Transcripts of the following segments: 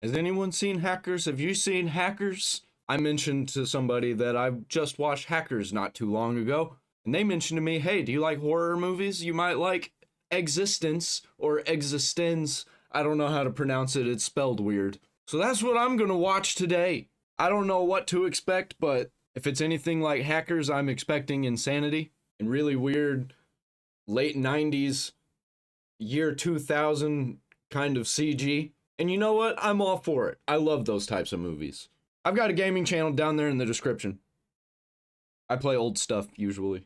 Has anyone seen Hackers? Have you seen Hackers? I mentioned to somebody that I just watched Hackers not too long ago, and they mentioned to me, hey, do you like horror movies? You might like eXistenZ or eXistenZ. I don't know how to pronounce it, it's spelled weird. So that's what I'm gonna watch today. I don't know what to expect, but if it's anything like Hackers, I'm expecting insanity and really weird late 90s, year 2000 kind of CG. And you know what? I'm all for it. I love those types of movies. I've got a gaming channel down there in the description. I play old stuff, usually.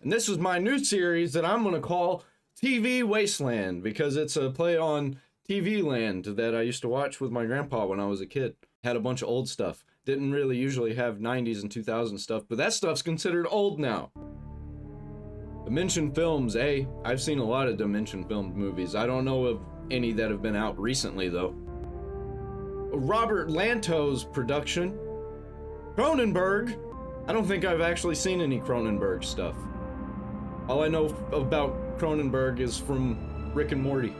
And this is my new series that I'm gonna call TV Wasteland, because it's a play on TV Land that I used to watch with my grandpa when I was a kid. Had a bunch of old stuff. Didn't really usually have 90s and 2000s stuff, but that stuff's considered old now. Dimension films, I've seen a lot of Dimension filmed movies. I don't know of any that have been out recently, though. Robert Lanto's production. Cronenberg. I don't think I've actually seen any Cronenberg stuff. All I know about Cronenberg is from Rick and Morty.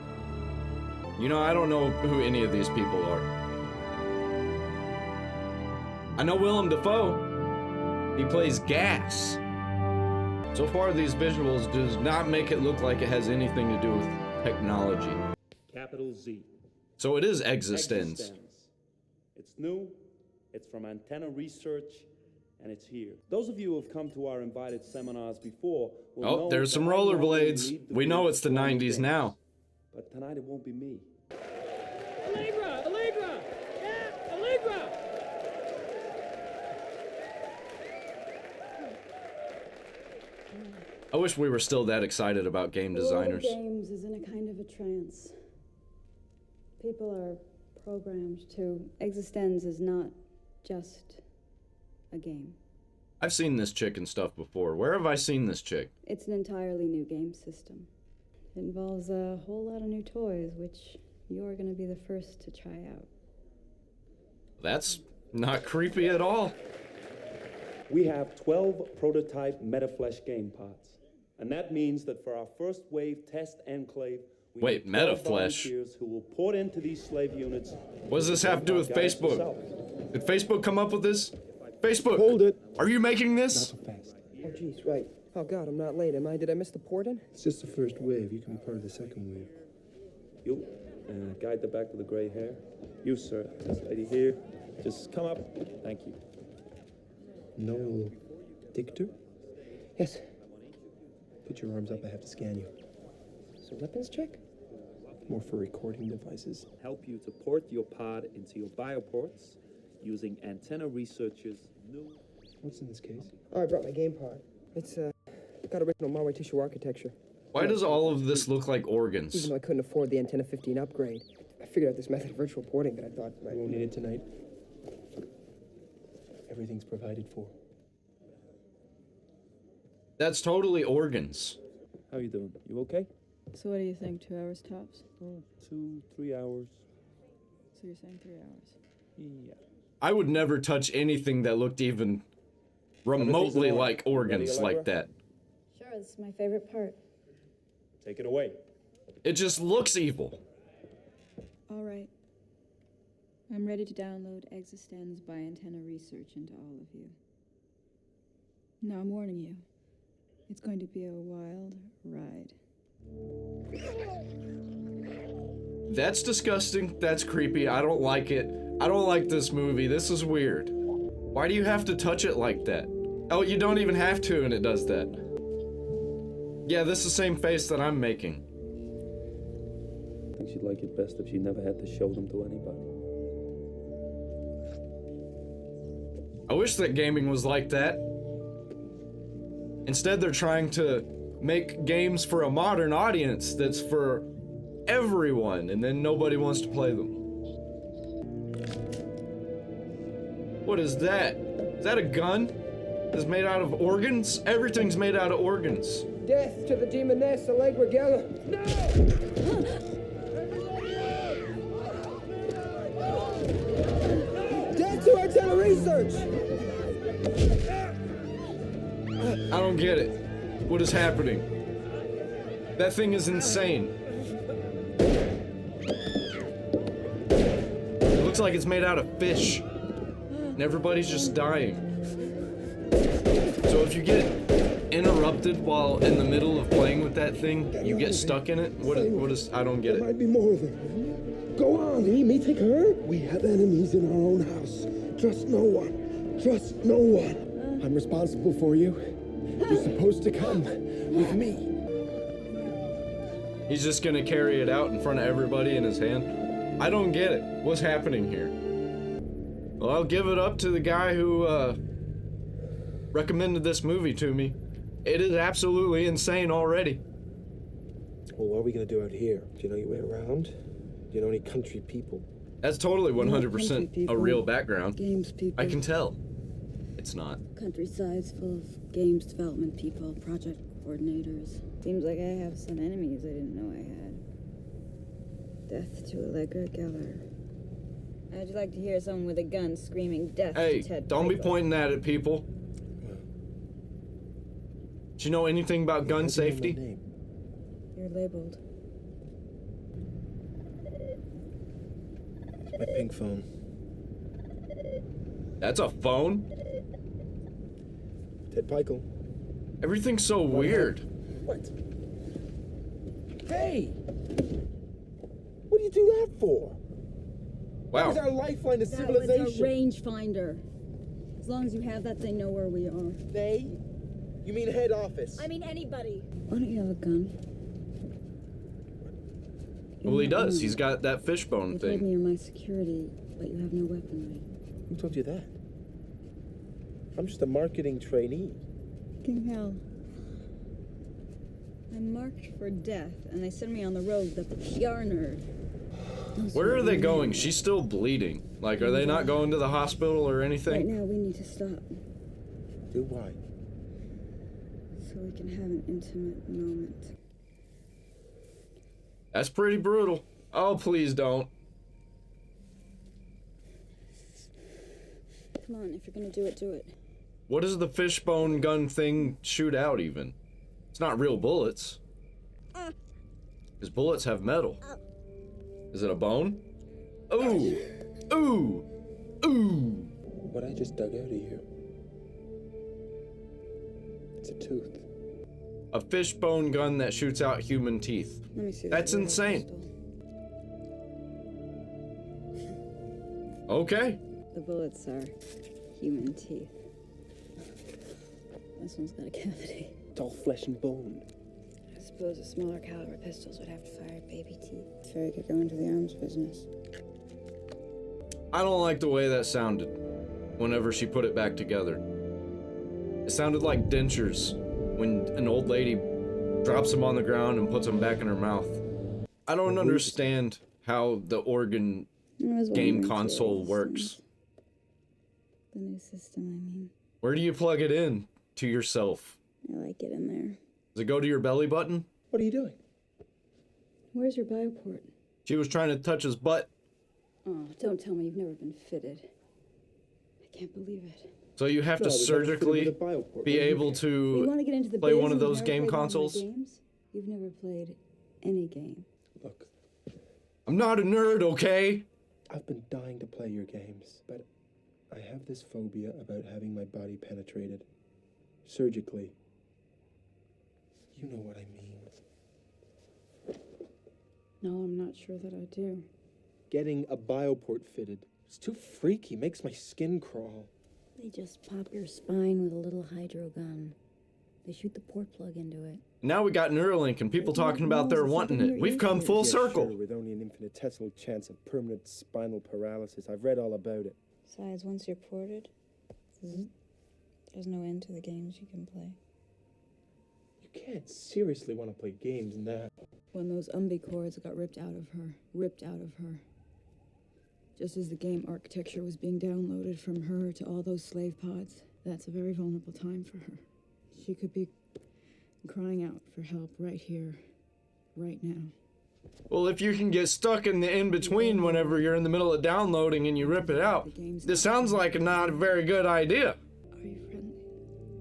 You know, I don't know who any of these people are. I know Willem Dafoe. He plays Gas. So far, these visuals does not make it look like it has anything to do with technology. Capital Z. So it is eXistenZ. It's new, it's from Antenna Research, and it's here. Those of you who have come to our invited seminars before will know there's some rollerblades. We know it's the 90s now. But tonight it won't be me. Allegra! Allegra! Yeah, Allegra! I wish we were still that excited about game designers. The world of games is in a kind of a trance. People are programmed to. eXistenZ is not just a game. I've seen this chick and stuff before. Where have I seen this chick? It's an entirely new game system. It involves a whole lot of new toys, which you're going to be the first to try out. That's not creepy at all. We have 12 prototype MetaFlesh game pods. And that means that for our first wave test enclave, we Wait, need 12 MetaFlesh? volunteers who will port into these slave units. What does this have to do with Facebook? Did Facebook come up with this? Facebook! Hold it. Are you making this? Not so fast. Oh, jeez, right. Oh, God, I'm not late, am I? Did I miss the port-in? It's just the first wave. You can be part of the second wave. You, guide the back with the gray hair. You, sir. This lady here. Just come up. Thank you. Noel Dictor? Yes. Put your arms up. I have to scan you. So weapons check? More for recording devices. Help you to port your pod into your bioports using Antenna Research's new... What's in this case? Oh, I brought my game pod. It's, got original Malware tissue architecture. Why does all of this look like Even organs? though I couldn't afford the Antenna 15 upgrade, I figured out this method of virtual porting that I thought I won't need it tonight. Everything's provided for. That's totally organs. How you doing? You okay? So what do you think, 2 hours tops? Oh, 2, 3 hours. So you're saying 3 hours? Yeah. I would never touch anything that looked even remotely like organs like that. Sure, this is my favorite part. Take it away. It just looks evil. All right. I'm ready to download eXistenZ by Antenna Research into all of you. Now I'm warning you. It's going to be a wild ride. That's disgusting. That's creepy. I don't like it. I don't like this movie. This is weird. Why do you have to touch it like that? Oh, you don't even have to, and it does that. Yeah, this is the same face that I'm making. I think she'd like it best if she never had to show them to anybody. I wish that gaming was like that. Instead, they're trying to make games for a modern audience that's for everyone, and then nobody wants to play them. What is that? Is that a gun? It's made out of organs? Everything's made out of organs. Death to the demoness Allegra Geller. No! Death to Antenna Research! I don't get it. What is happening? That thing is insane. It looks like it's made out of fish. And everybody's just dying. So if you get interrupted while in the middle of playing with that thing, you get stuck in it? What is, I don't get There it. might be more of them. Go on, me take her. We have enemies in our own house. Trust no one. Trust no one. I'm responsible for you. You're supposed to come with me. He's just gonna carry it out in front of everybody in his hand? I don't get it. What's happening here? Well, I'll give it up to the guy who, recommended this movie to me. It is absolutely insane already. Well, what are we gonna do out here? Do you know your way around? Do you know any country people? That's totally 100% country a people, real background. Games people. I can tell. It's not. Countryside's full of games development people, project coordinators. Seems like I have some enemies I didn't know I had. Death to Allegra Geller. How'd you like to hear someone with a gun screaming death Hey, to Ted don't be Piper? pointing that at people. Do you know anything about gun How do you know my safety? name? You're labeled. My pink phone. That's a phone? Ted Pikel. Everything's so weird. What? Hey! What do you do that for? That was our Wow. lifeline to That was a civilization. rangefinder. As long as you have that, they know where we are. They? You mean head office? I mean anybody. Why don't you have a gun? Well, he does. He's got that You fishbone told me thing. you're my security, but you have no weaponry. Who told you that? I'm just a marketing trainee. Fucking hell. I'm marked for death, and they send me on the road with a PR nerd. Where are they going? She's still bleeding. Like, are they not going to the hospital or Right anything? now, we need to stop Do why? so we can have an intimate moment. That's pretty brutal. Oh, please don't. Come on, if you're gonna do it, do it. What does the fishbone gun thing shoot out even? It's not real bullets. His bullets have metal. Is it a bone? Ooh! Ooh! Ooh! What I just dug out of you. It's a tooth. A fishbone gun that shoots out human teeth. Let me see. That's this insane. pistol. Okay. The bullets are human teeth. This one's got a cavity. It's all flesh and bone. I suppose the smaller caliber pistols would have to fire baby teeth. So I could go into the arms business. I don't like the way that sounded whenever she put it back together. It sounded like dentures when an old lady drops them on the ground and puts them back in her mouth. I don't understand how the organ game console works. The new system, I mean. Where do you plug it in to yourself? I like it in there. Does it go to your belly button? What are you doing? Where's your bioport? She was trying to touch his butt, Oh, don't tell me you've never been fitted. I can't believe it. so you have to No, we gotta fit it with surgically a bioport. be able You want to to get into the play biz one of and you've those never game played one of my consoles. games? You've never played any game. Look, I'm not a nerd, okay? I've been dying to play your games, but I have this phobia about having my body penetrated. Surgically. You know what I mean. No, I'm not sure that I do. Getting a bioport fitted. It's too freaky, makes my skin crawl. They just pop your spine with a little hydro gun. They shoot the port plug into it. Now we got Neuralink and people talking about they're wanting it. We've come full Yeah, circle. sure, with only an infinitesimal chance of permanent spinal paralysis. I've read all about it. Besides, once you're ported, there's no end to the games you can play. You can't seriously want to play games now. When those umbi cords got ripped out of her. Just as the game architecture was being downloaded from her to all those slave pods, that's a very vulnerable time for her. She could be crying out for help right here, right now. Well, if you can get stuck in the in-between whenever you're in the middle of downloading and you rip it out, this sounds like not a very good idea. Are you friendly?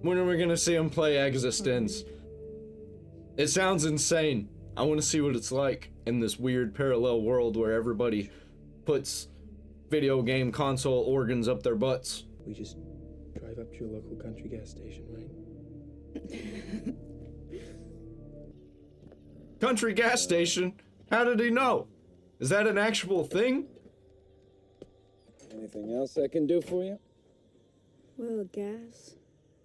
When are we gonna see him play eXistenZ? It sounds insane. I want to see what it's like in this weird parallel world where everybody puts video game console organs up their butts. We just drive up to your local country gas station, right? Country gas station? How did he know? Is that an actual thing? Anything else I can do for you? Well, gas.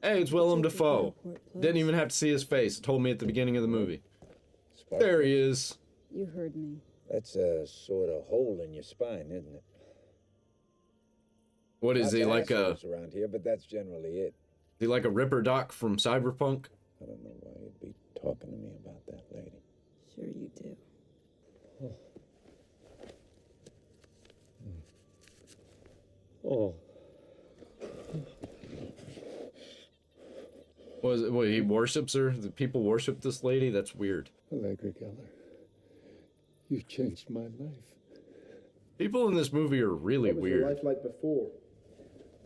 Hey, it's Willem Check the Dafoe. airport, please. Didn't even have to see his face. It told me at the beginning of the movie. There he is. You heard me. That's a sort of hole in your spine, isn't it? What is he, like a... around here, but that's generally it. Is he like a Ripper Doc from Cyberpunk? I don't know why you'd be talking to me about that lady. Sure you do. Oh. What, he worships her? The people worship this lady? That's weird. Allegra Geller, you changed my life. People in this movie are really What was weird. your life like before?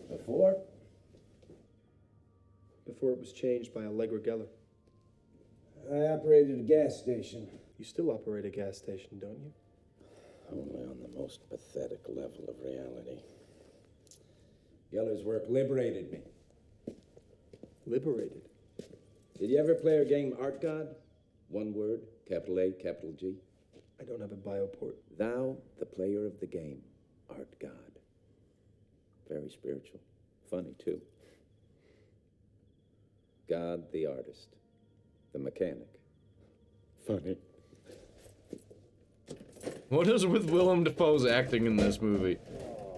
Before? Before it was changed by Allegra Geller. I operated a gas station. You still operate a gas station, don't you? Only on the most pathetic level of reality. Geller's work liberated me. Liberated. Did you ever play our game Art God? One word, capital A, capital G. I don't have a bioport. Thou, the player of the game, art God. Very spiritual. Funny, too. God, the artist. The mechanic. Funny. What is with Willem Dafoe's acting in this movie?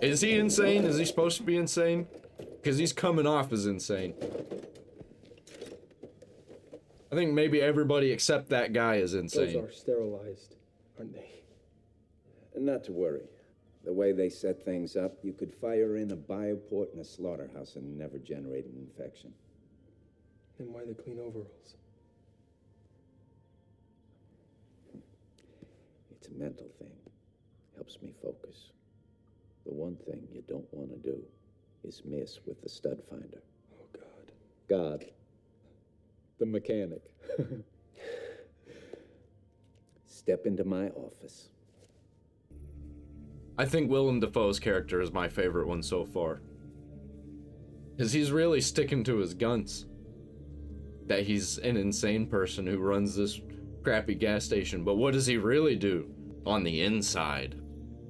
Is he insane? Is he supposed to be insane? Because he's coming off as insane. I think maybe everybody except that guy is insane. Those are sterilized, aren't they? Not to worry. The way they set things up, you could fire in a bioport in a slaughterhouse and never generate an infection. Then why the clean overalls? It's a mental thing. Helps me focus. The one thing you don't want to do is miss with the stud finder. Oh, God. God. The mechanic. Step into my office. I think Willem Dafoe's character is my favorite one so far. Because he's really sticking to his guns. That he's an insane person who runs this crappy gas station. But what does he really do on the inside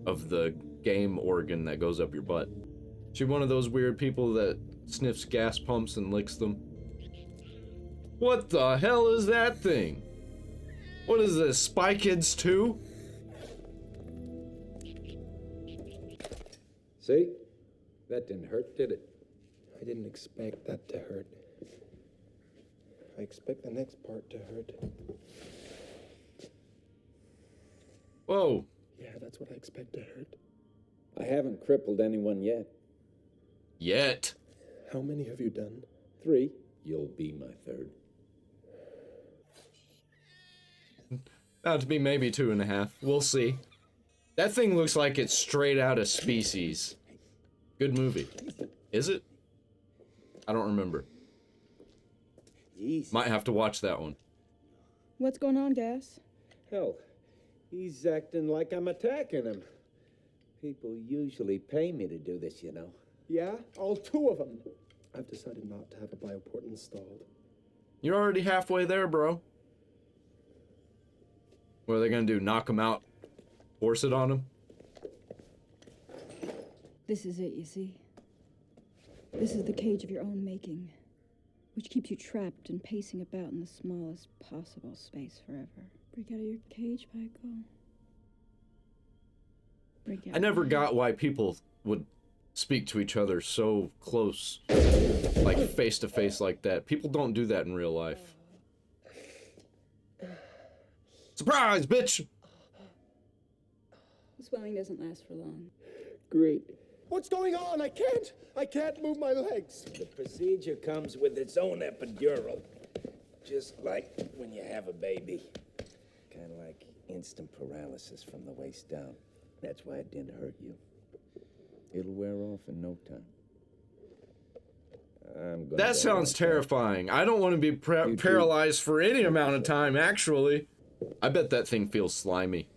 of the game organ that goes up your butt? Is he one of those weird people that sniffs gas pumps and licks them? What the hell is that thing? What is this, Spy Kids 2? See? That didn't hurt, did it? I didn't expect that to hurt. I expect the next part to hurt. Whoa. Yeah, that's what I expect to hurt. I haven't crippled anyone yet. Yet. How many have you done? 3. You'll be my 3rd. About to be maybe 2.5. We'll see. That thing looks like it's straight out of Species. Good movie. Is it? I don't remember. Jeez. Might have to watch that one. What's going on, Gas? Hell, he's acting like I'm attacking him. People usually pay me to do this, you know. Yeah? All 2 of them. I've decided not to have a bioport installed. You're already halfway there, bro. What are they gonna do? Knock him out? Force it on him? This is it, you see. This is the cage of your own making, which keeps you trapped and pacing about in the smallest possible space forever. Break out of your cage, Michael. Break out. I never got why people would speak to each other so close, like face to face like that. People don't do that in real life. Surprise, bitch! The swelling doesn't last for long. Great. What's going on? I can't move my legs. The procedure comes with its own epidural. Just like when you have a baby. Kind of like instant paralysis from the waist down. That's why it didn't hurt you. It'll wear off in no time. That sounds terrifying. I don't want to be paralyzed for any amount of time, actually. I bet that thing feels slimy.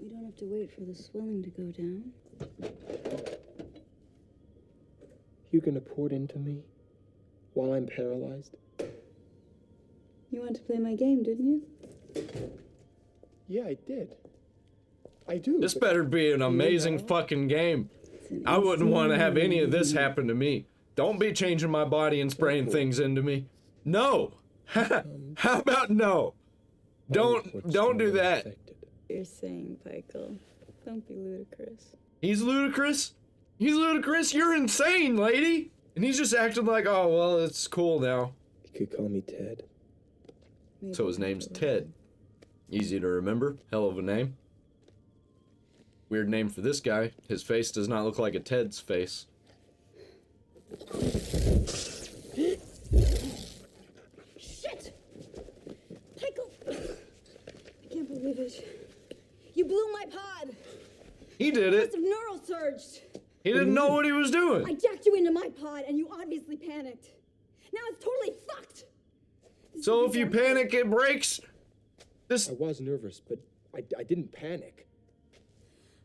We don't have to wait for the swelling to go down. you're gonna port into me while I'm paralyzed? You wanted to play my game, didn't you? Yeah, I did. I do. This but- better be an amazing fucking game. I wouldn't want to have any of this happen to me. Don't be changing my body and spraying things into me. No. How about no? Don't do that. You're saying, Michael. Don't be ludicrous. He's ludicrous? He's ludicrous? You're insane, lady! And he's just acting like, oh, well, it's cool now. You could call me Ted. So his name's Ted. Easy to remember. Hell of a name. Weird name for this guy. His face does not look like a Ted's face. Shit! Michael! I can't believe it. You blew my pod! He did it. Must have neural surged. He didn't know what he was doing. I jacked you into my pod and you obviously panicked. Now it's totally fucked! So if you panic, it breaks. This. I was nervous, but I didn't panic.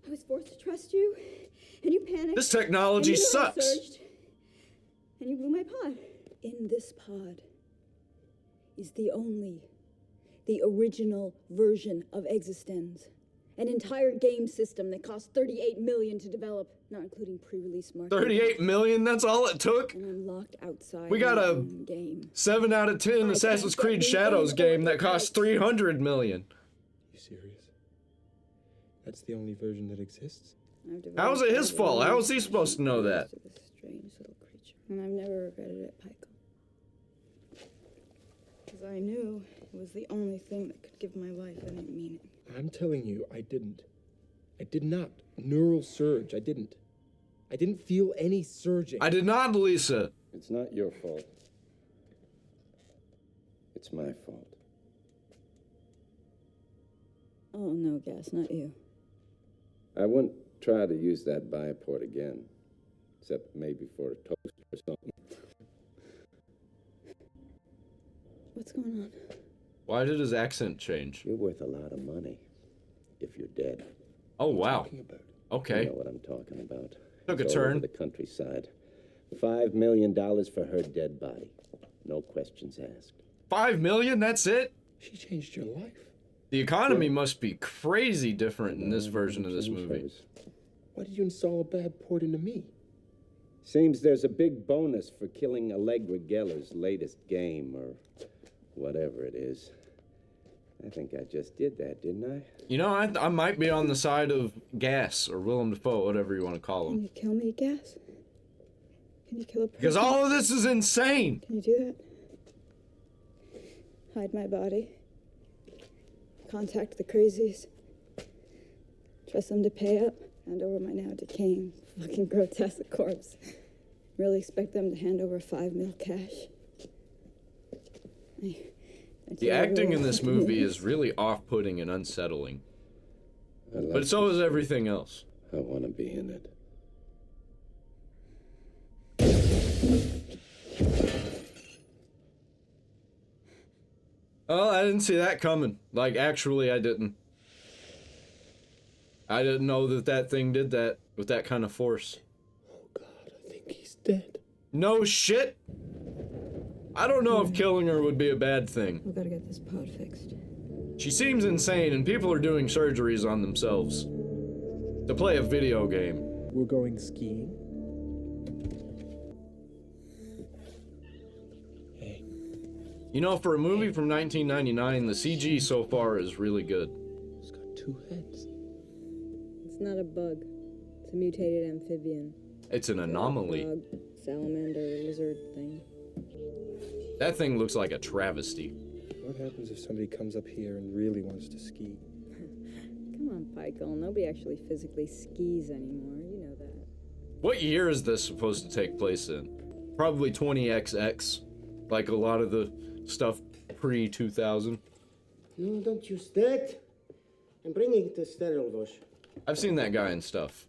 I was forced to trust you, and you panicked. This technology and you neural sucks. surged, and you blew my pod. In this pod is the original version of eXistenZ. An entire game system that cost $38 million to develop, not including pre-release marketing. 38 million, that's all it took? And I'm locked outside We got my a own game. 7 out of 10 Assassin's Creed Shadows game that cost 300 million. You serious? That's the only version that exists? How is it his fault? How is he supposed to know that? This strange little creature. And I've never regretted it, Michael. Because I knew it was the only thing that could give my life any meaning. I'm telling you, I didn't. I did not. Neural surge, I didn't. I didn't feel any surging. I did not, Lisa. It's not your fault. It's my fault. Oh, no, Gas, not you. I wouldn't try to use that bioport again, except maybe for a toast or something. What's going on? Why did his accent change? You're worth a lot of money if you're dead. Oh, wow. Talking about. Okay. You know what I'm talking about. Took a It's all over turn. the countryside. $5 million for her dead body. No questions asked. 5 million, that's it? She changed your life. The economy must be crazy different in this version of this Change movie. hers. Why did you install a bad port into me? Seems there's a big bonus for killing Allegra Geller's latest game, or whatever it is. I think I just did that, didn't I? You know, I might be on the side of Gas, or Willem Dafoe, whatever you want to call Can him. you kill me, Gas? Can you kill a person? Because all of this is insane! Can you do that? Hide my body. Contact the crazies. Trust them to pay up. Hand over my now decaying, fucking grotesque corpse. Really expect them to hand over $5 million cash. The acting in this movie is really off-putting and unsettling. I like But so this. is everything else. I want to be in it. Oh, I didn't see that coming. Like, actually, I didn't. I didn't know that that thing did that with that kind of force. Oh God, I think he's dead. No shit! I don't know if killing her would be a bad thing. We've got to get this pod fixed. She seems insane, and people are doing surgeries on themselves to play a video game. We're going skiing. Hey, You know, for a movie from 1999, the CG so far is really good. he's got 2 heads. It's not a bug. It's a mutated amphibian. It's an anomaly. Bug, salamander, lizard thing. That thing looks like a travesty. What happens if somebody comes up here and really wants to ski? Come on, Michael. Nobody actually physically skis anymore. You know that. What year is this supposed to take place in? Probably 20XX, like a lot of the stuff pre-2000. No, don't use that. I'm bringing it to sterile wash. I've seen that guy in stuff.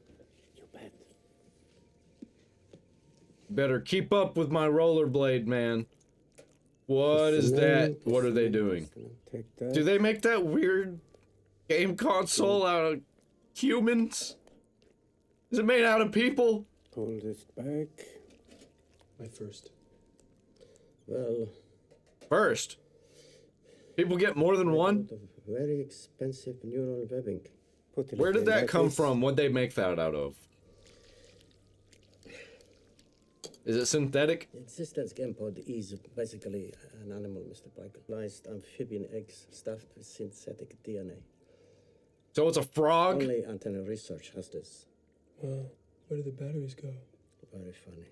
You bet. Better keep up with my rollerblade, man. What is that? What are they doing? Take that. Do they make that weird game console out of humans? Is it made out of people? Pull this back. My first. Well, First. People get more than one? very expensive neural webbing. Put it Where did that like come this. from? What'd they make that out of? Is it synthetic? eXistenZ game pod is basically an animal, Mr. Pike. Nice amphibian eggs stuffed with synthetic DNA. So it's a frog? Only Antenna Research has this. Well, where do the batteries go? Very funny.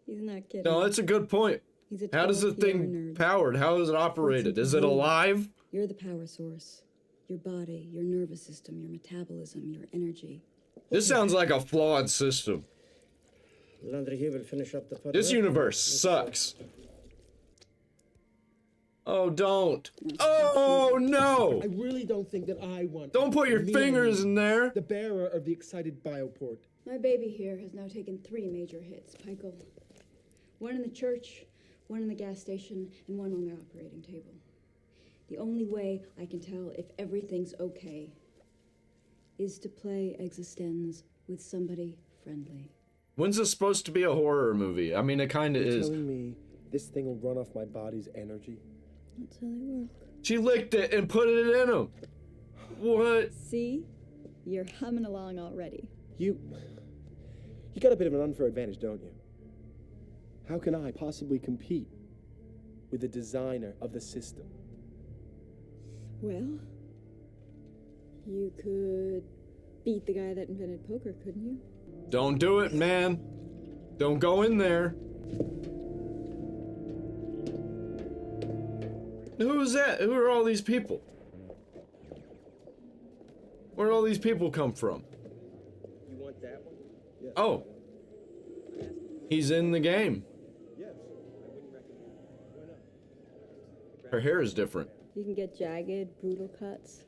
He's not kidding. No, that's a good point. He's a How does the 12 PR thing nerd. powered? How is it operated? Is it alive? You're the power source. Your body, your nervous system, your metabolism, your energy. This sounds like a flawed system. Laundry here will finish up the pod. This universe sucks. Oh, don't. Oh, no! I really don't think that I want. Don't put your me, fingers in there. The bearer of the excited bioport. My baby here has now taken 3 major hits, Pikel. One in the church, one in the gas station, and one on the operating table. The only way I can tell if everything's okay is to play eXistenZ with somebody friendly. When's this supposed to be a horror movie? I mean, it kind of You're is. telling me this thing will run off my body's energy? That's how they work. She licked it and put it in him. What? See? You're humming along already. You got a bit of an unfair advantage, don't you? How can I possibly compete with the designer of the system? Well, you could beat the guy that invented poker, couldn't you? Don't do it, man. Don't go in there. Who's that? Who are all these people? Where'd all these people come from? You want that one? Yes. Oh. He's in the game. Yes. I wouldn't recommend it. Why not? Her hair is different. You can get jagged, brutal cuts,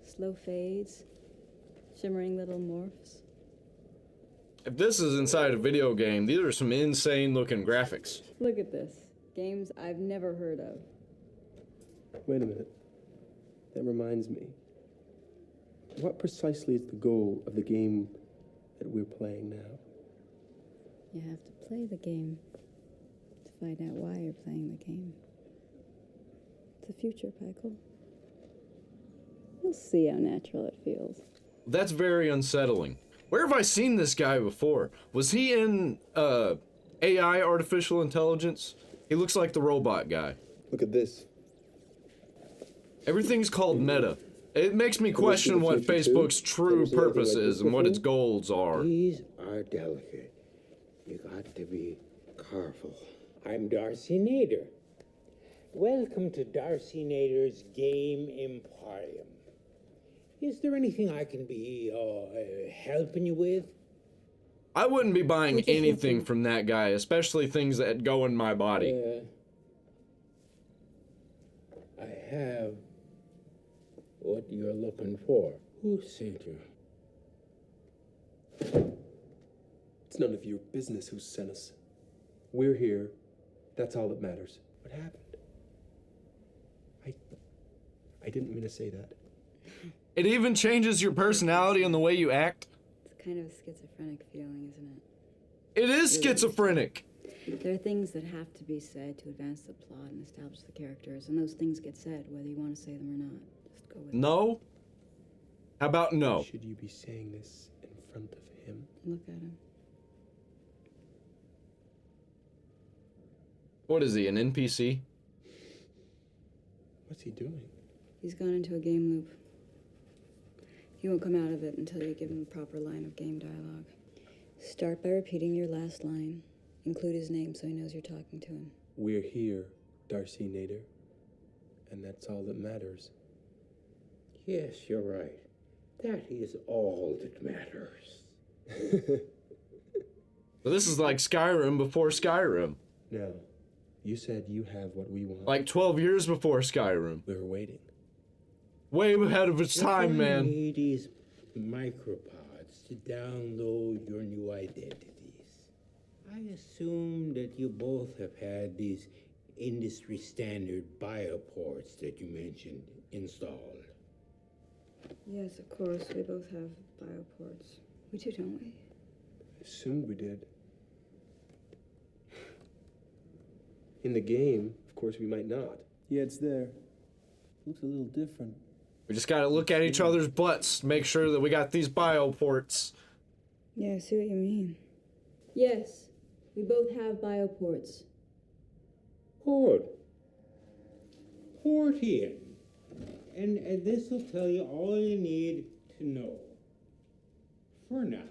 slow fades, shimmering little morphs. If this is inside a video game, these are some insane looking graphics. Look at this. Games I've never heard of. Wait a minute. That reminds me. What precisely is the goal of the game that we're playing now? You have to play the game to find out why you're playing the game. It's the future, Pikel. You'll see how natural it feels. That's very unsettling. Where have I seen this guy before? Was he in AI, artificial intelligence? He looks like the robot guy. Look at this. Everything's called meta. It makes me question what Facebook's true purpose is and what its goals are. These are delicate. You got to be careful. I'm Darcy Nader. Welcome to Darcy Nader's Game Emporium. Is there anything I can be helping you with? I wouldn't be buying anything from that guy, especially things that go in my body. I have what you're looking for. Who sent you? It's none of your business who sent us. We're here. That's all that matters. What happened? I didn't mean to say that. It even changes your personality and the way you act. It's kind of a schizophrenic feeling, isn't it? It is schizophrenic. There are things that have to be said to advance the plot and establish the characters, and those things get said whether you want to say them or not. Just go with it. No? How about no? Should you be saying this in front of him? Look at him. What is he, an NPC? What's he doing? He's gone into a game loop. He won't come out of it until you give him a proper line of game dialogue. Start by repeating your last line. Include his name so he knows you're talking to him. We're here, Darcy Nader. And that's all that matters. Yes, you're right. That is all that matters. So this is like Skyrim before Skyrim. Now, you said you have what we want. Like 12 years before Skyrim. We were waiting. Way ahead of its time, What I man. need is micropods to download your new identities. I assume that you both have had these industry standard bioports that you mentioned installed. Yes, of course. We both have bioports. We do, don't we? I assumed we did. In the game, of course, we might not. Yeah, it's there. Looks a little different. We just gotta look at each other's butts, make sure that we got these bioports. Yeah, I see what you mean. Yes, we both have bioports. Good. Port in. And this will tell you all you need to know. For now.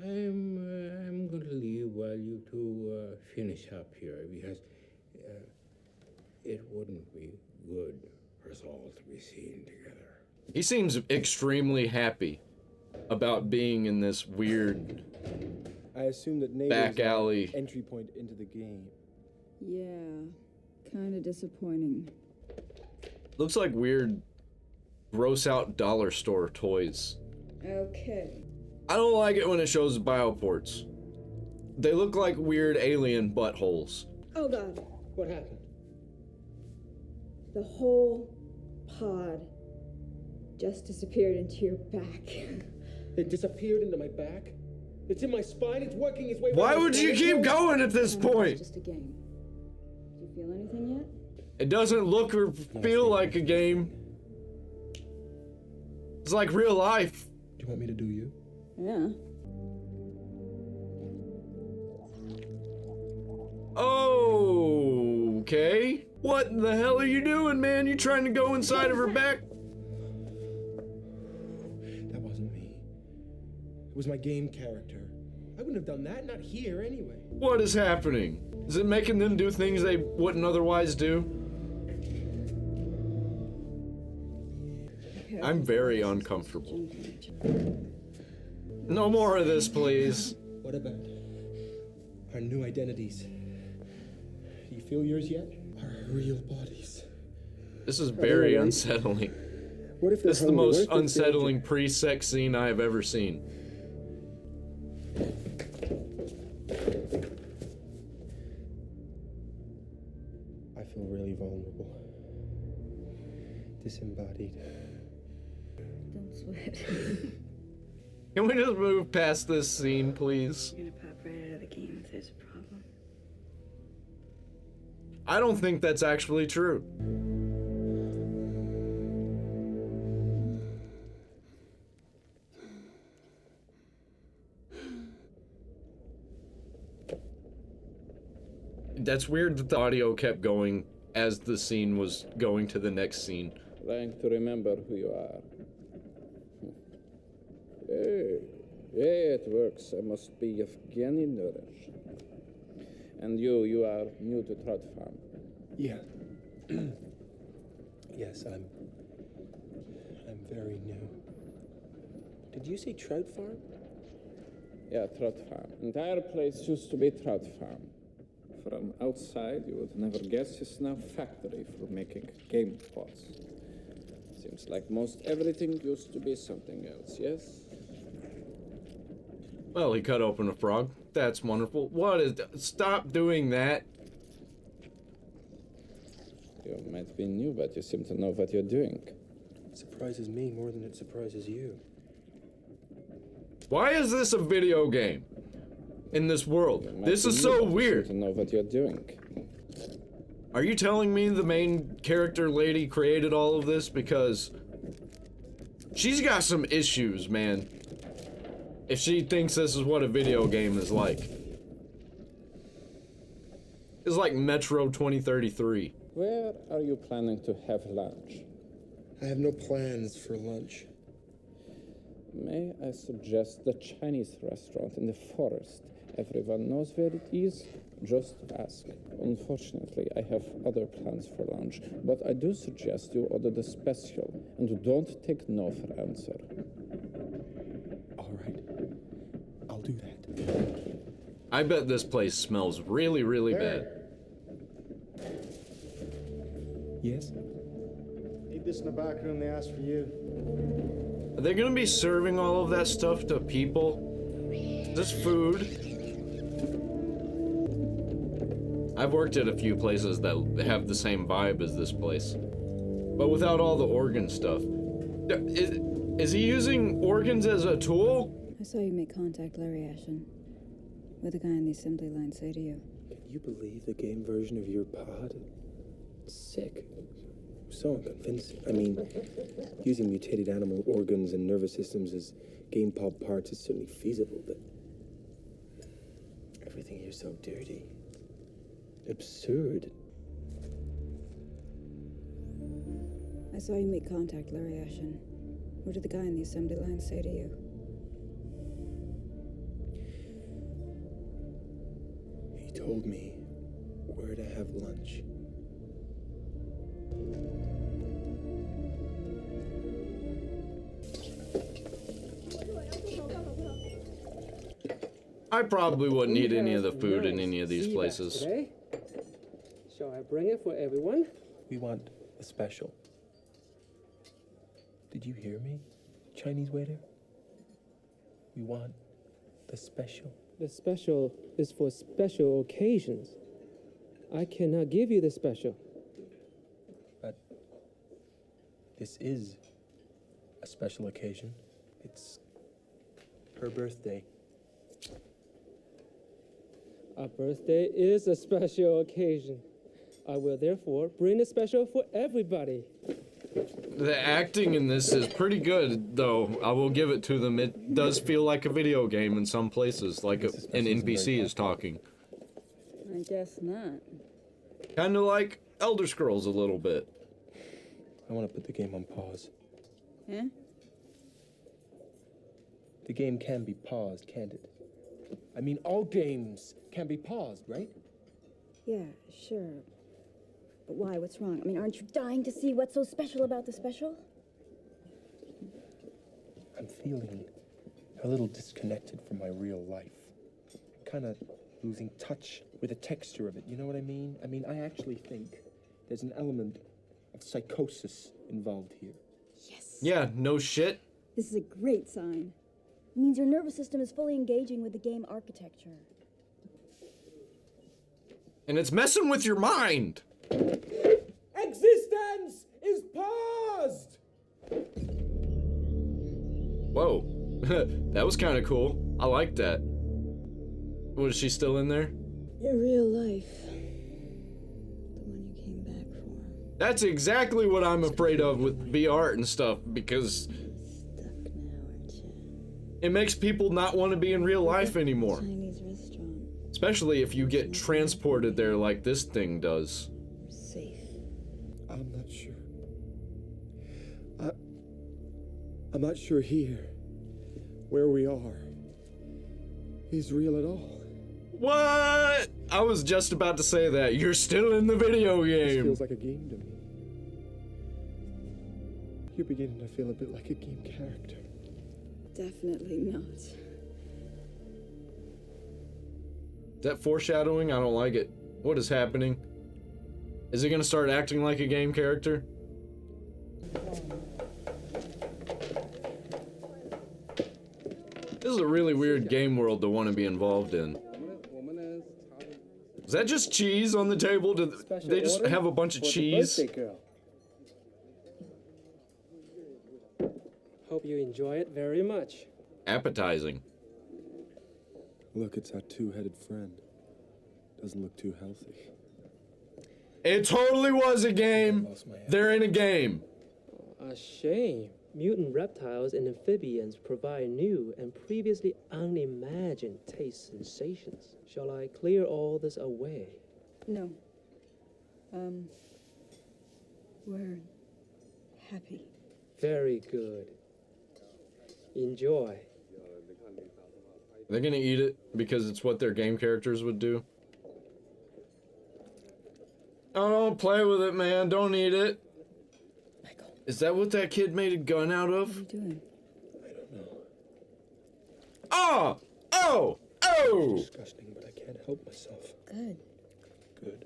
I'm going to leave while you two finish up here, because it wouldn't be good for us all to be seen together. He seems extremely happy about being in this weird I assume that Nate back is alley. entry point into the game. Yeah, kind of disappointing. Looks like weird gross out dollar store toys. Okay. I don't like it when it shows bioports. They look like weird alien buttholes. Oh god. What happened? The whole pod just disappeared into your back. It disappeared into my back? It's in my spine, it's working its way... Why would you keep going at this point? It's just a game. Do you feel anything yet? It doesn't look or feel like a game. It's like real life. Do you want me to do you? Yeah. Okay. What the hell are you doing, man? You trying to go inside of her back? That wasn't me. It was my game character. I wouldn't have done that, not here anyway. What is happening? Is it making them do things they wouldn't otherwise do? I'm very uncomfortable. No more of this, please. What about our new identities? Do you feel yours yet? Our real bodies. This is very unsettling. What if This is the most unsettling pre-sex scene I have ever seen. I feel really vulnerable. Disembodied. Don't sweat. Can we just move past this scene, please? You're gonna pop right out of the game if there's a problem. I don't think that's actually true. That's weird that the audio kept going as the scene was going to the next scene. Trying to remember who you are. Hey, it works. I must be Evgeny Nourish. And you are new to Trout Farm. Yeah. Yes, I'm very new. Did you say Trout Farm? Yeah, Trout Farm. Entire place used to be Trout Farm. From outside, you would never guess it's now factory for making game pots. Seems like most everything used to be something else, yes? Well, he cut open a frog. That's wonderful. What is that? Stop doing that. You might be new, but you seem to know what you're doing. It surprises me more than it surprises you. Why is this a video game in this world? You might This be is new, so but you weird. seem to know what you're doing. Are you telling me the main character lady created all of this? Because she's got some issues, man. If she thinks this is what a video game is like. It's like Metro 2033. Where are you planning to have lunch? I have no plans for lunch. May I suggest the Chinese restaurant in the forest? Everyone knows where it is. Just ask. Unfortunately, I have other plans for lunch, but I do suggest you order the special and don't take no for answer. All right. I'll do that. I bet this place smells really, really bad. Yes? Need this in the back room, they asked for you. Are they gonna be serving all of that stuff to people? This food? I've worked at a few places that have the same vibe as this place, but without all the organ stuff. Is he using organs as a tool? I saw you make contact, Larry Ashen. What the guy on the assembly line say to you? You believe the game version of your pod? Sick. So unconvincing. I mean, using mutated animal organs and nervous systems as game pod parts is certainly feasible, but everything here's so dirty. Absurd. I saw you make contact, Larry Ashen. What did the guy in the assembly line say to you? He told me where to have lunch. I probably wouldn't eat any of the food in any of these places. Today? Shall I bring it for everyone? We want a special. Did you hear me, Chinese waiter? We want the special. The special is for special occasions. I cannot give you the special. But this is a special occasion. It's her birthday. Our birthday is a special occasion. I will therefore bring a special for everybody. The acting in this is pretty good, though. I will give it to them. It does feel like a video game in some places, like an NPC is talking. I guess not. Kind of like Elder Scrolls a little bit. I want to put the game on pause. Huh? The game can be paused, can't it? I mean, all games can be paused, right? Yeah, sure. But why? What's wrong? I mean, aren't you dying to see what's so special about the special? I'm feeling a little disconnected from my real life. Kind of losing touch with the texture of it, you know what I mean? I mean, I actually think there's an element of psychosis involved here. Yes. Yeah, no shit. This is a great sign. It means your nervous system is fully engaging with the game architecture. And it's messing with your mind. eXistenZ is paused! Whoa. That was kind of cool. I like that. Was she still in there? Your real life. The one you came back for. That's exactly what I'm afraid of with VR and stuff, because it makes people not want to be in real life anymore. Chinese restaurant. Especially if you get transported there like this thing does. Safe. I'm not sure. I'm not sure here, where we are, is real at all. What? I was just about to say that. You're still in the video This game. feels like a game to me. You're beginning to feel a bit like a game character. Definitely not. Is that foreshadowing? I don't like it. What is happening? Is it gonna start acting like a game character? This is a really weird game world to want to be involved in. Is that just cheese on the table? Did they just have a bunch of cheese? Hope you enjoy it very much. Appetizing. Look, it's our two-headed friend. Doesn't look too healthy. It totally was a game. They're in a game. A shame. Mutant reptiles and amphibians provide new and previously unimagined taste sensations. Shall I clear all this away? No. We're happy. Very good. Enjoy. They're gonna eat it because it's what their game characters would do. Oh, don't play with it, man. Don't eat it. Michael. Is that what that kid made a gun out What are of? you doing? I don't know. Oh! Oh! Oh! It's disgusting, but I can't help myself. Good. Good.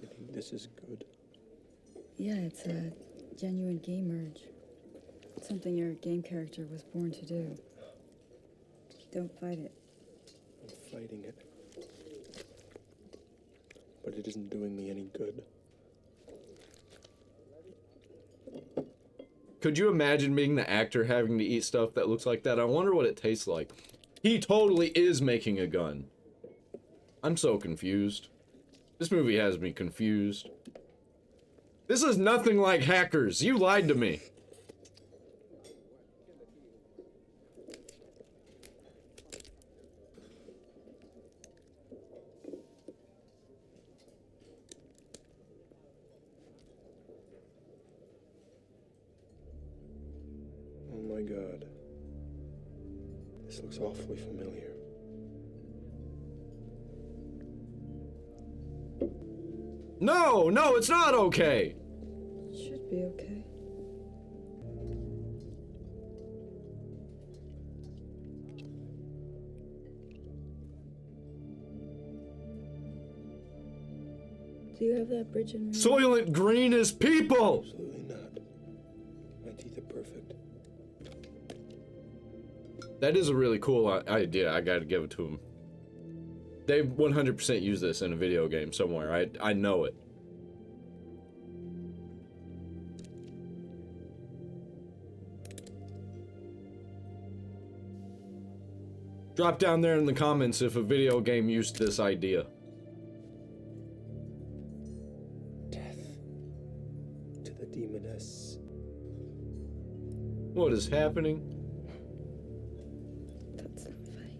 I think this is good. Yeah, it's a genuine game urge. It's something your game character was born to do. Don't fight it. I'm fighting it. But it isn't doing me any good. Could you imagine being the actor having to eat stuff that looks like that? I wonder what it tastes like. He totally is making a gun. I'm so confused. This movie has me confused. This is nothing like Hackers. You lied to me. Oh my God. This looks awfully familiar. No, no, it's not okay. Should be okay. Do you have that bridge in real life? Soylent Green is people! Absolutely not. My teeth are perfect. That is a really cool idea. I gotta give it to them. They 100% use this in a video game somewhere. I know it. Drop down there in the comments if a video game used this idea. Death to the demoness. What is happening? That's not funny.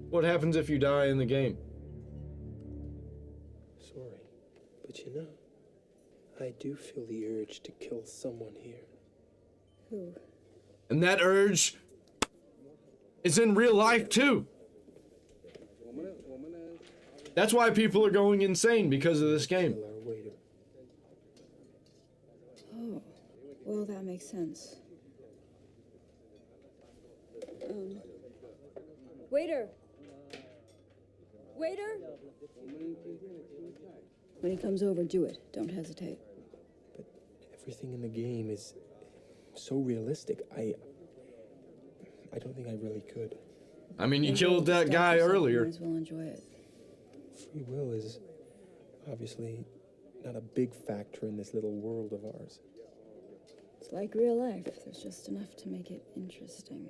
What happens if you die in the game? Sorry, but you know, I do feel the urge to kill someone here. Who? And that urge is in real life too. That's why people are going insane because of this game. Kill our waiter. Oh, well, that makes sense. Waiter! Waiter! When he comes over, do it. Don't hesitate. But everything in the game is so realistic. I don't think I really could. I mean, you killed that guy earlier. Might as well enjoy it. Free will is obviously not a big factor in this little world of ours. It's like real life. There's just enough to make it interesting.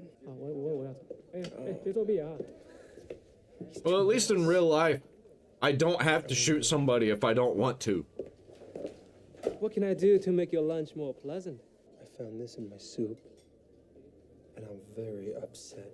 Well, at least in real life, I don't have to shoot somebody if I don't want to. What can I do to make your lunch more pleasant? I found this in my soup, and I'm very upset.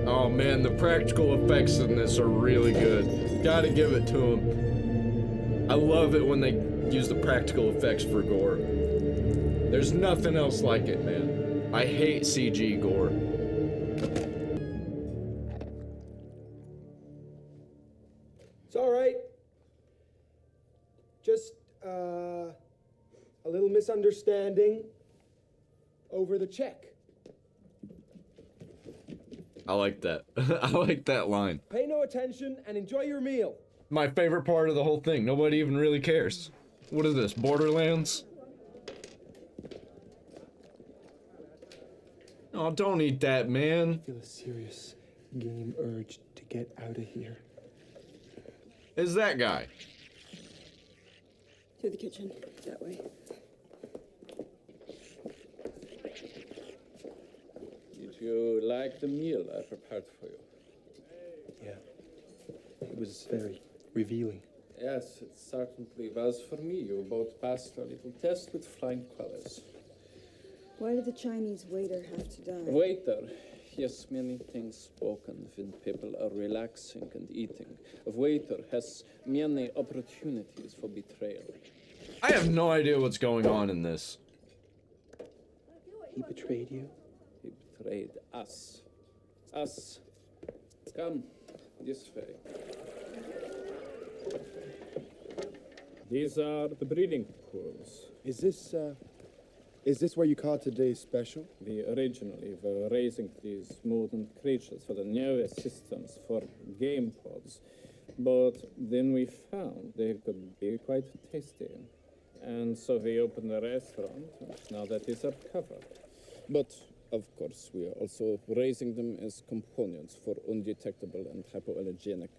Oh man, the practical effects in this are really good. Gotta give it to them. I love it when they use the practical effects for gore. There's nothing else like it, man. I hate CG gore. It's all right. Just a little misunderstanding over the check. I like that. I like that line. Pay no attention and enjoy your meal. My favorite part of the whole thing. Nobody even really cares. What is this, Borderlands? Oh, don't eat that, man. I feel a serious game urge to get out of here. Is that guy? Through the kitchen. That way. Did you like the meal I prepared for you? Yeah. It was very revealing. Yes, it certainly was for me. You both passed a little test with flying colors. Why did the Chinese waiter have to die? Waiter, yes, many things spoken when people are relaxing and eating. A waiter has many opportunities for betrayal. I have no idea what's going on in this. He betrayed you? He betrayed us. Us. Come, this way. These are the breeding pools. Is this where you caught today's special? We originally were raising these mutant creatures for the newest systems for game pods, but then we found they could be quite tasty. And so we opened a restaurant, and now that is recovered. But, of course, we are also raising them as components for undetectable and hypoallergenic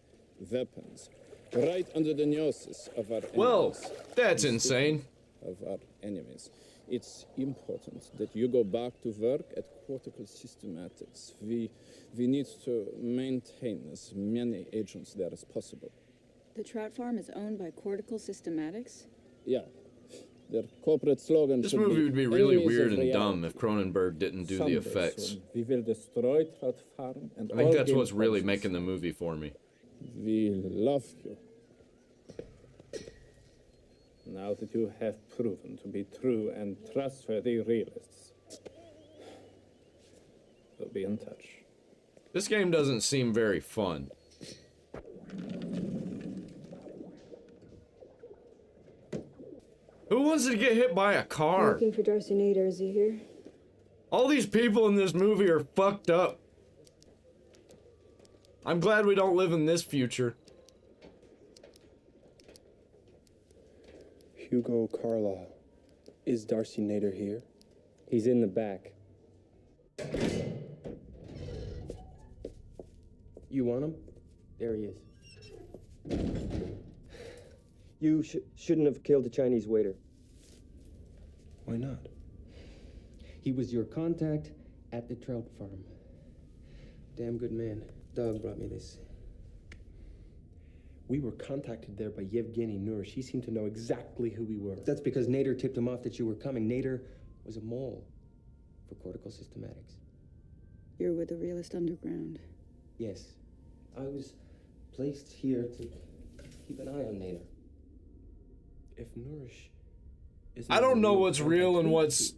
weapons. right under the noses of our Well, enemies. that's insane. Of our enemies. It's important that you go back to work at Cortical Systematics. We need to maintain as many agents there as possible. The trout farm is owned by Cortical Systematics? Yeah. Their corporate slogan This should movie be would be really enemies weird of and dumb reality. if Cronenberg didn't do the Someday effects. soon, we will destroy Trout Farm and I think all that's game what's really posts. making the movie for me. We love you. Now that you have proven to be true and trustworthy realists, we'll be in touch. This game doesn't seem very fun. Who wants to get hit by a car? Looking for Darcy Nader, is he here? All these people in this movie are fucked up. I'm glad we don't live in this future. Hugo Carlisle. Is Darcy Nader here? He's in the back. You want him? There he is. You shouldn't have killed the Chinese waiter. Why not? He was your contact at the trout farm. Damn good man. Doug brought me this. We were contacted there by Yevgeny Nourish. He seemed to know exactly who we were. That's because Nader tipped him off that you were coming. Nader was a mole for Cortical Systematics. You're with the Realist Underground. Yes. I was placed here to keep an eye on Nader. If Nourish isn't I don't know real what's real and contact, what's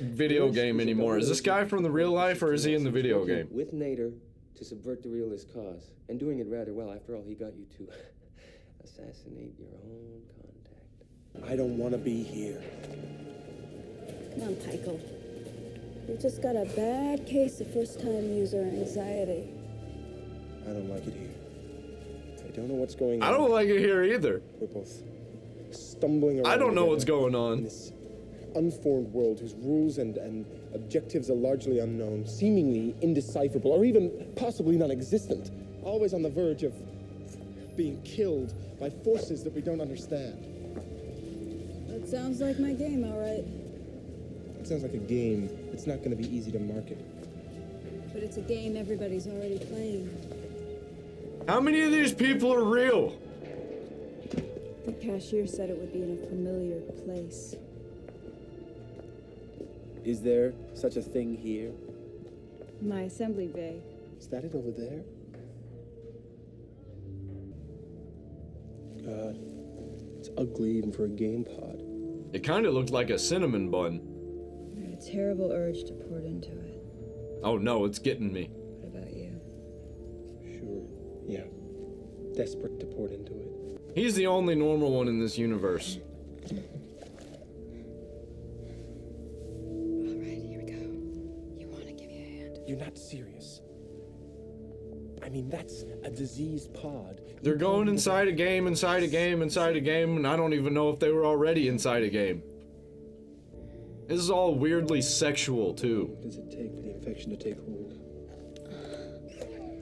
video game anymore. Is this guy from the real life or is he in the video game? With Nader to subvert the realist cause, and doing it rather well. After all, he got you to assassinate your own contact. I don't want to be here. Come on, Pikel. You just got a bad case of first-time user anxiety. I don't like it here. I don't know what's going on. I don't like it here either. We're both stumbling around. I don't know what's together going on. in this unformed world whose rules and objectives are largely unknown, seemingly indecipherable, or even possibly non-existent. Always on the verge of being killed by forces that we don't understand. That sounds like my game, all right. It sounds like a game. It's not going to be easy to market. But it's a game everybody's already playing. How many of these people are real? The cashier said it would be in a familiar place. Is there such a thing here? My assembly bay. Is that it over there? God, it's ugly even for a game pod. It kind of looked like a cinnamon bun. I had a terrible urge to pour into it. Oh no, it's getting me. What about you? Sure, yeah. Desperate to pour into it. He's the only normal one in this universe. All right, here we go. You want to give me a hand? You're not serious. I mean, that's a diseased pod. They're going inside a game, inside a game, inside a game, and I don't even know if they were already inside a game. This is all weirdly sexual, too. What does it take for the infection to take hold?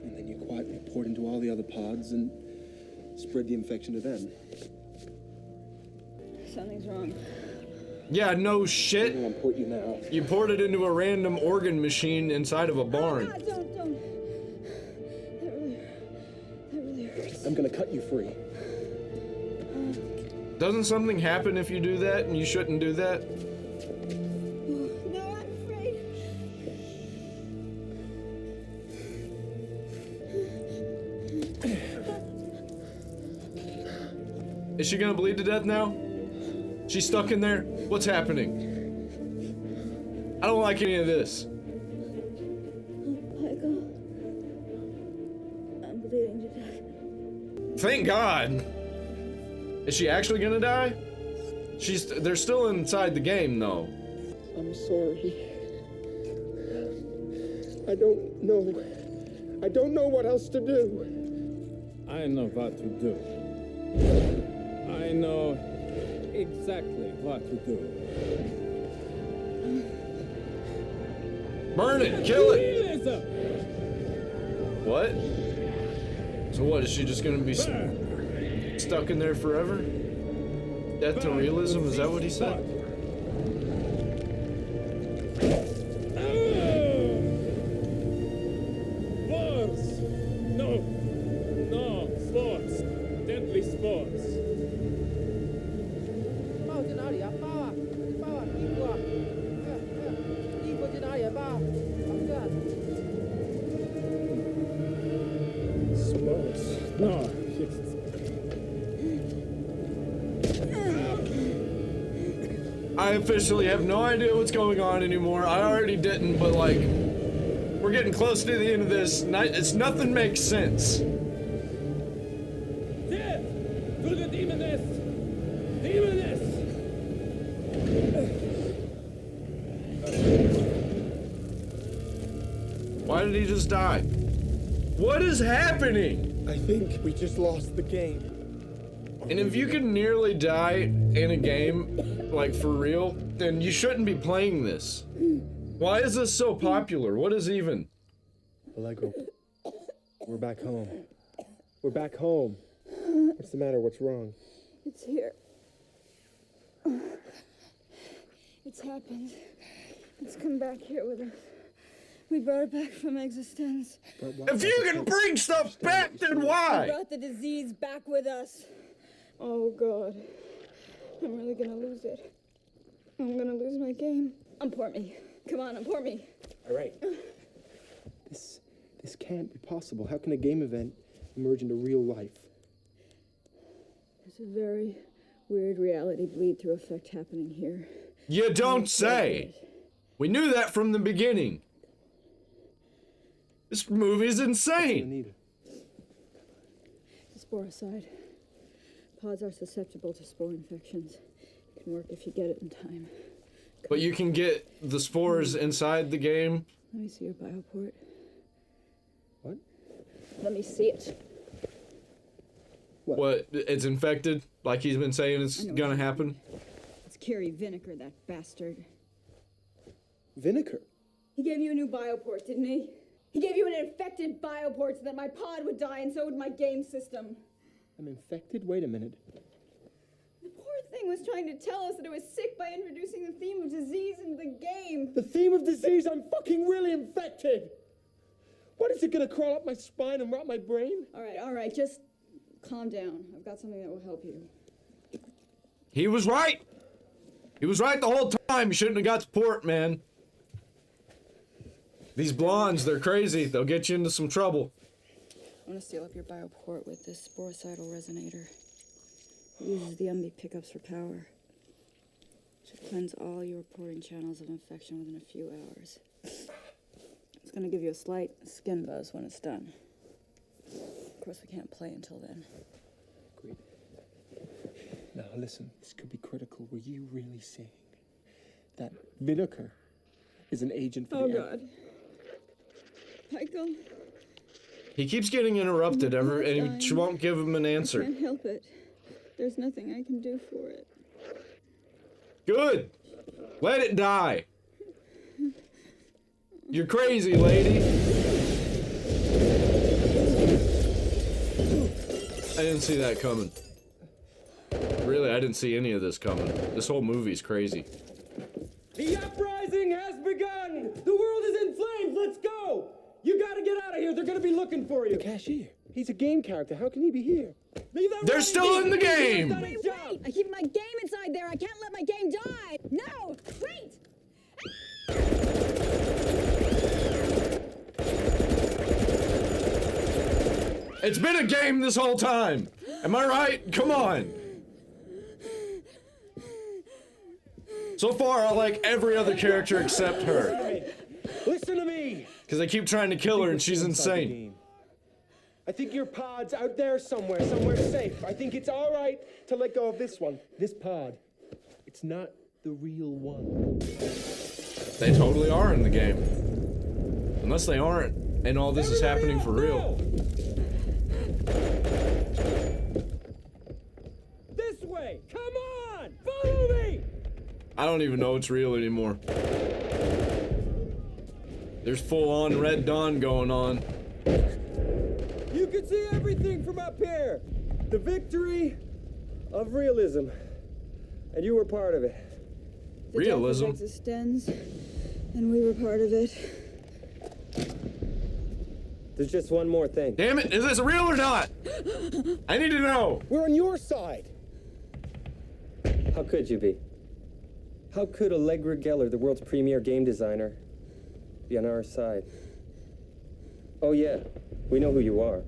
And then you quietly pour it into all the other pods and spread the infection to them. Something's wrong. Yeah, no shit. I'll put you now. You poured it into a random organ machine inside of a barn. Oh, don't. That really hurts. I'm gonna cut you free. Doesn't something happen if you do that, and you shouldn't do that? No, I'm afraid. Is she gonna bleed to death now? She's stuck in there? What's happening? I don't like any of this. Michael, I'm bleeding to death. Thank God. Is she actually gonna die? They're still inside the game, though. I'm sorry. I don't know. I don't know what else to do. I know what to do. I know exactly what to do. Burn it! Kill it! Realism! What? So what, is she just gonna be... Stuck in there forever? Death to realism, is that what he said? Spores! No! No! Spores! Deadly spores! Spores. No. I officially have no idea what's going on anymore. I already didn't, but like, we're getting close to the end of this. Nothing makes sense. There! To the demoness! Demoness! Why did he just die? What is happening? I think we just lost the game. And if you can nearly die in a game, like for real, then you shouldn't be playing this. Why is this so popular? What is even? Allegro, we're back home. We're back home. What's the matter? What's wrong? It's here. It's happened. It's come back here with us. We brought it back from eXistenZ. If you can bring stuff back, then why? We brought the disease back with us. Oh, God. I'm really gonna lose it. I'm gonna lose my game. Unport me. Come on, unport me. All right. This can't be possible. How can a game event emerge into real life? There's a very weird reality bleed-through effect happening here. You don't say. We knew that from the beginning. This movie's insane. The sporicide. Pods are susceptible to spore infections. It can work if you get it in time. But you can get the spores inside the game. Let me see your bioport. What? Let me see it. What? It's infected? Like he's been saying it's gonna happen? It's Carrie Vinegar, that bastard. Vinegar? He gave you a new bioport, didn't he? He gave you an infected bioport so that my pod would die and so would my game system. I'm infected? Wait a minute. The poor thing was trying to tell us that it was sick by introducing the theme of disease into the game. The theme of disease? I'm fucking really infected! What, is it gonna crawl up my spine and rot my brain? All right, just calm down. I've got something that will help you. He was right! He was right the whole time. You shouldn't have got the port, man. These blondes, they're crazy. They'll get you into some trouble. I'm gonna seal up your bioport with this sporicidal resonator. It uses the MB pickups for power. Should cleanse all your porting channels of infection within a few hours. It's gonna give you a slight skin buzz when it's done. Of course, we can't play until then. Agreed. Now listen, this could be critical. Were you really saying that Vinegar is an agent for the... Oh, God. Michael. He keeps getting interrupted and she won't give him an answer. I can't help it. There's nothing I can do for it. Good. Let it die. You're crazy, lady. I didn't see that coming. Really, I didn't see any of this coming. This whole movie's crazy. The uprising has begun! The world is in flames! Let's go! You gotta get out of here! They're gonna be looking for you! The cashier. He's a game character. How can he be here? They're still in the game! Wait! I keep my game inside there! I can't let my game die! No! Wait! It's been a game this whole time! Am I right? Come on! So far, I like every other character except her. Listen to me! Because they keep trying to kill her and she's insane. I think your pod's out there somewhere safe. I think it's all right to let go of this one. This pod. It's not the real one. They totally are in the game. Unless they aren't, and all this is happening for real. This way! Come on! Follow me! I don't even know it's real anymore. There's full-on Red Dawn going on. You can see everything from up here. The victory of realism. And you were part of it. The Realism? death of eXistenZ, and we were part of it. There's just one more thing. Damn it, is this real or not? I need to know. We're on your side. How could you be? How could Allegra Geller, the world's premier game designer, be on our side? Oh yeah, we know who you are.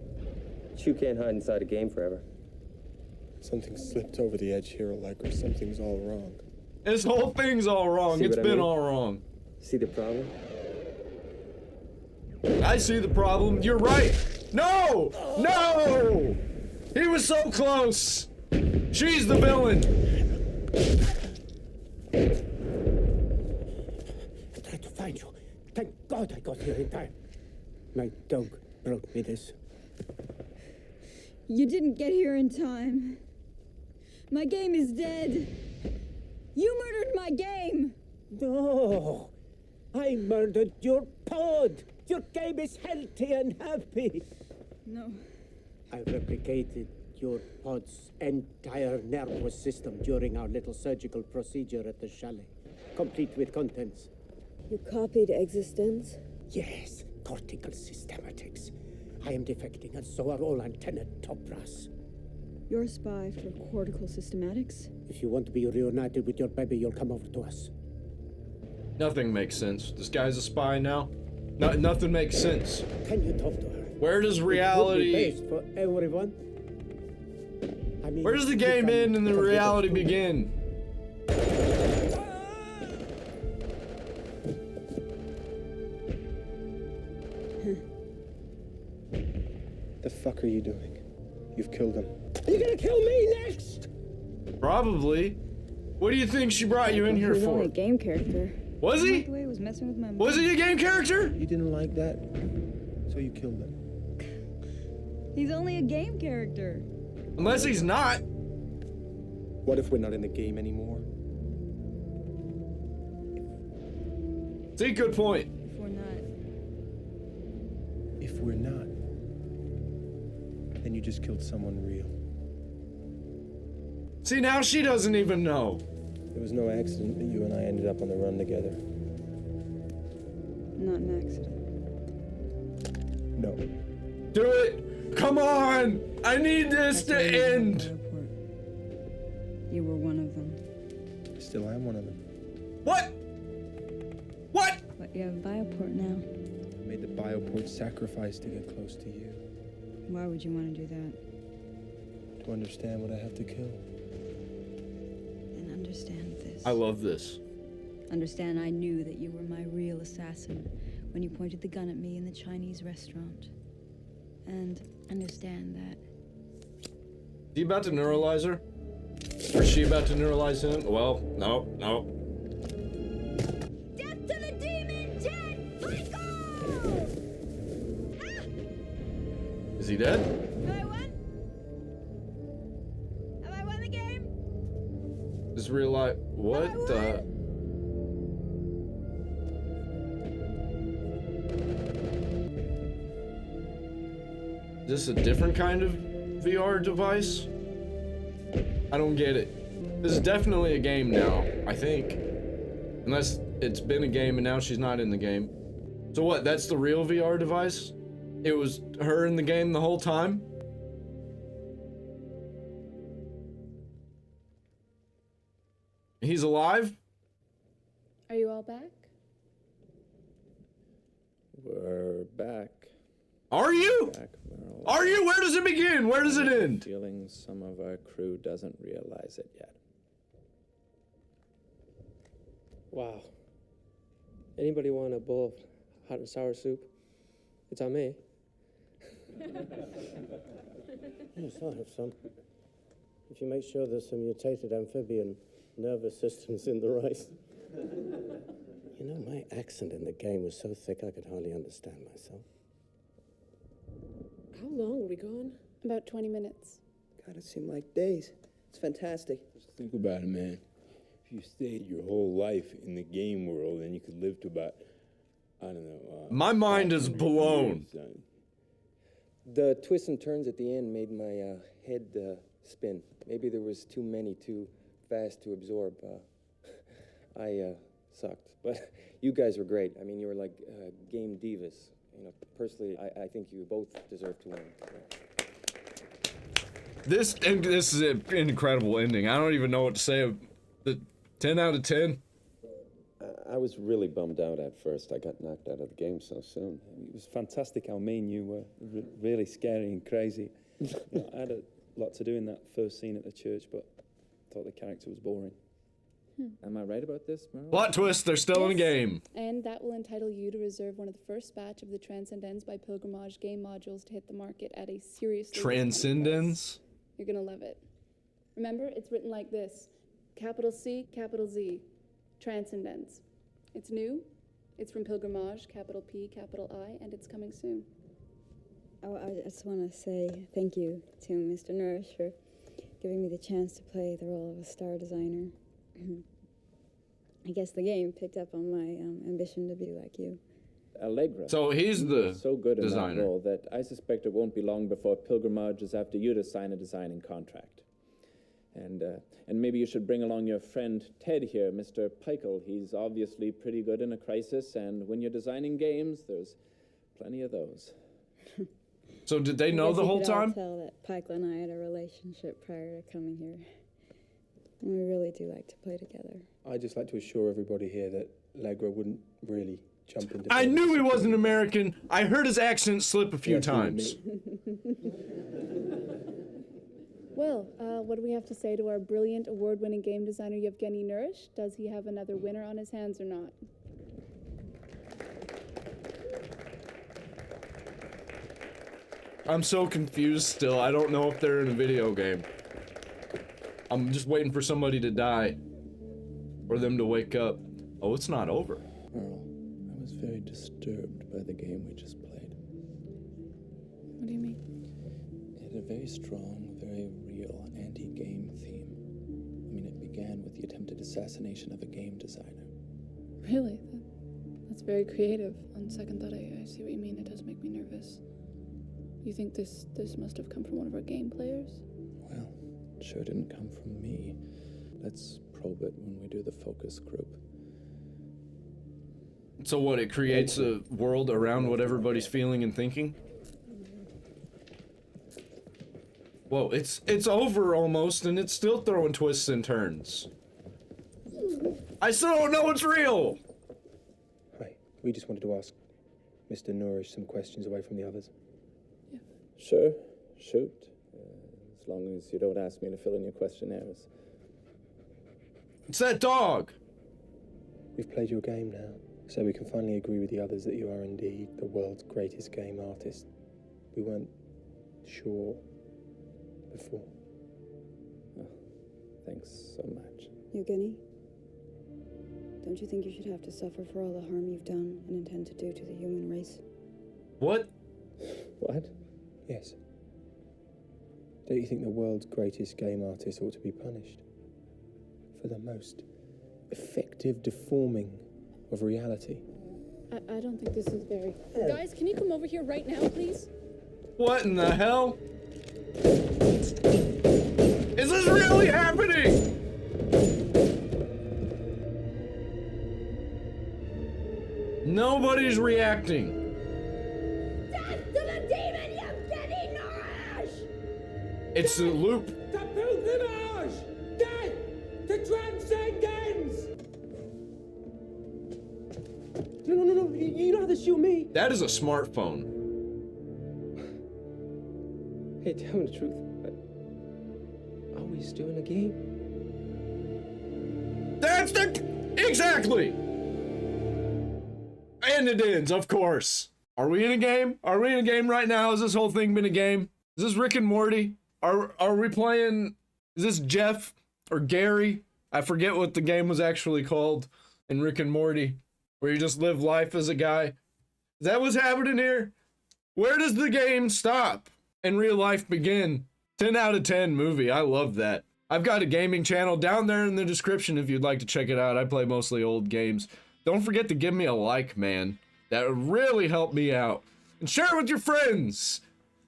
But you can't hide inside a game forever. Something slipped over the edge here, Allegra. Something's all wrong. This whole thing's all wrong. See It's what I been mean? all wrong. See the problem? I see the problem. You're right. No! No! He was so close. She's the villain. I tried to find you. Thank God I got here in time. My dog brought me this. You didn't get here in time. My game is dead. You murdered my game. No! I murdered your pod! Your game is healthy and happy! No. I replicated your pod's entire nervous system during our little surgical procedure at the chalet, complete with contents. You copied eXistenZ? Yes, cortical systematics. I am defecting, and so are all antenna top brass. You're a spy for cortical systematics? If you want to be reunited with your baby, you'll come over to us. Nothing makes sense. This guy's a spy now. Nothing makes sense. Can you talk to her? Where does reality... It would be best for everyone. I mean, Where does the game end and the reality begin? The fuck are you doing? You've killed him. Are you gonna kill me next? Probably. What do you think she brought you in here He was for? only a game character. Was I he? liked the way he was messing with my Was mom. he a game character? You didn't like that, so you killed him. He's only a game character. Unless he's not. What if we're not in the game anymore? See, good point. If we're not. If we're not, then you just killed someone real. See, now she doesn't even know. It was no accident that you and I ended up on the run together. Not an accident. No. Do it! Come on! I need this to end! You were one of them. I still am one of them. What? What? But you have a bioport now. I made the bioport sacrifice to get close to you. Why would you want to do that? To understand what I have to kill. And understand this. I love this. Understand I knew that you were my real assassin when you pointed the gun at me in the Chinese restaurant. And understand that. Is he about to neuralize her? Or is she about to neuralize him? Well, no. Death to the demon, Jet! Michael! Is he dead? Have I won? Have I won the game? Just real life. What the? Is this a different kind of VR device? I don't get it. This is definitely a game now, I think. Unless it's been a game and now she's not in the game. So what, that's the real VR device? It was her in the game the whole time? He's alive? Are you all back? We're back. Are you? Back, Merle. Are you? Where does it begin? Where does it end? Feeling some of our crew doesn't realize it yet. Wow. Anybody want a bowl of hot and sour soup? It's on me. Yes, I'll have some. If you make sure there's some mutated amphibian nervous systems in the rice. You know, my accent in the game was so thick I could hardly understand myself. How long are we gone? About 20 minutes. God, it seemed like days. It's fantastic. Just think about it, man. If you stayed your whole life in the game world, then you could live to about, I don't know. My mind is blown. The twists and turns at the end made my head spin. Maybe there was too many, too fast to absorb. I sucked, but you guys were great. I mean, you were like game divas. You know, personally, I think you both deserve to win. This is an incredible ending. I don't even know what to say. The 10 out of 10. I was really bummed out at first. I got knocked out of the game so soon. It was fantastic how mean you were. Really scary and crazy. You know, I had a lot to do in that first scene at the church, but I thought the character was boring. Am I right about this, Merle? Plot twist, they're still in the game. And that will entitle you to reserve one of the first batch of the eXistenZ by Pilgrimage game modules to hit the market at a seriously eXistenZ? You're gonna love it. Remember, it's written like this. Capital C, capital Z. eXistenZ. It's new, it's from Pilgrimage, capital P, capital I, and it's coming soon. Oh, I just want to say thank you to Mr. Nourish for giving me the chance to play the role of a star designer. I guess the game picked up on my ambition to be like you. Allegra. So he's the so good in designer. that role that I suspect it won't be long before Pilgrimage is after you to sign a designing contract. And maybe you should bring along your friend Ted here, Mr. Peichel. He's obviously pretty good in a crisis, and when you're designing games, there's plenty of those. So did they know the whole time? I could all tell that Peichel and I had a relationship prior to coming here. And we really do like to play together. I'd just like to assure everybody here that Allegra wouldn't really jump into... I knew he wasn't American. I heard his accent slip a few times. Well, what do we have to say to our brilliant award-winning game designer Yevgeny Nourish? Does he have another winner on his hands or not? I'm so confused still. I don't know if they're in a video game. I'm just waiting for somebody to die. For them to wake up. Oh, it's not over. Merle, I was very disturbed by the game we just played. What do you mean? It had a very strong, very real anti-game theme. I mean, it began with the attempted assassination of a game designer. Really? That's very creative. On second thought, I see what you mean. It does make me nervous. You think this must have come from one of our game players? Well, it sure didn't come from me. Let's probe it when we do the focus group. So what, it creates a world around what everybody's feeling and thinking? Whoa, it's over almost, and it's still throwing twists and turns. I still don't know what's real! Hi, we just wanted to ask Mr. Nourish some questions away from the others. Sure, shoot. As long as you don't ask me to fill in your questionnaires. It's that dog! We've played your game now, so we can finally agree with the others that you are indeed the world's greatest game artist. We weren't sure before. Oh, thanks so much. Yevgeny, don't you think you should have to suffer for all the harm you've done and intend to do to the human race? What? What? Yes. Don't you think the world's greatest game artist ought to be punished for the most effective deforming of reality? I don't think this is very... Guys, can you come over here right now, please? What in the hell? Is this really happening? Nobody's reacting. Death to the demon, Yevgeny Nourish! It's a loop. The pilgrimage! Death to transcendence! No, you don't have to shoot me. That is a smartphone. Hey, tell me the truth. Are we still in a game? That's exactly! And it ends, of course. Are we in a game? Are we in a game right now? Has this whole thing been a game? Is this Rick and Morty? Are we playing... Is this Jeff or Gary? I forget what the game was actually called in Rick and Morty, where you just live life as a guy. Is that what's happening here? Where does the game stop and real life begin? 10 out of 10 movie. I love that. I've got a gaming channel down there in the description if you'd like to check it out. I play mostly old games. Don't forget to give me a like, man. That would really help me out. And share it with your friends.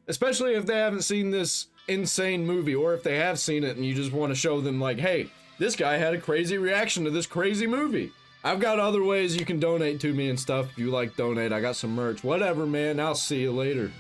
Especially if they haven't seen this insane movie, or if they have seen it and you just want to show them like, hey, this guy had a crazy reaction to this crazy movie. I've got other ways you can donate to me and stuff. If you like donate, I got some merch. Whatever, man. I'll see you later.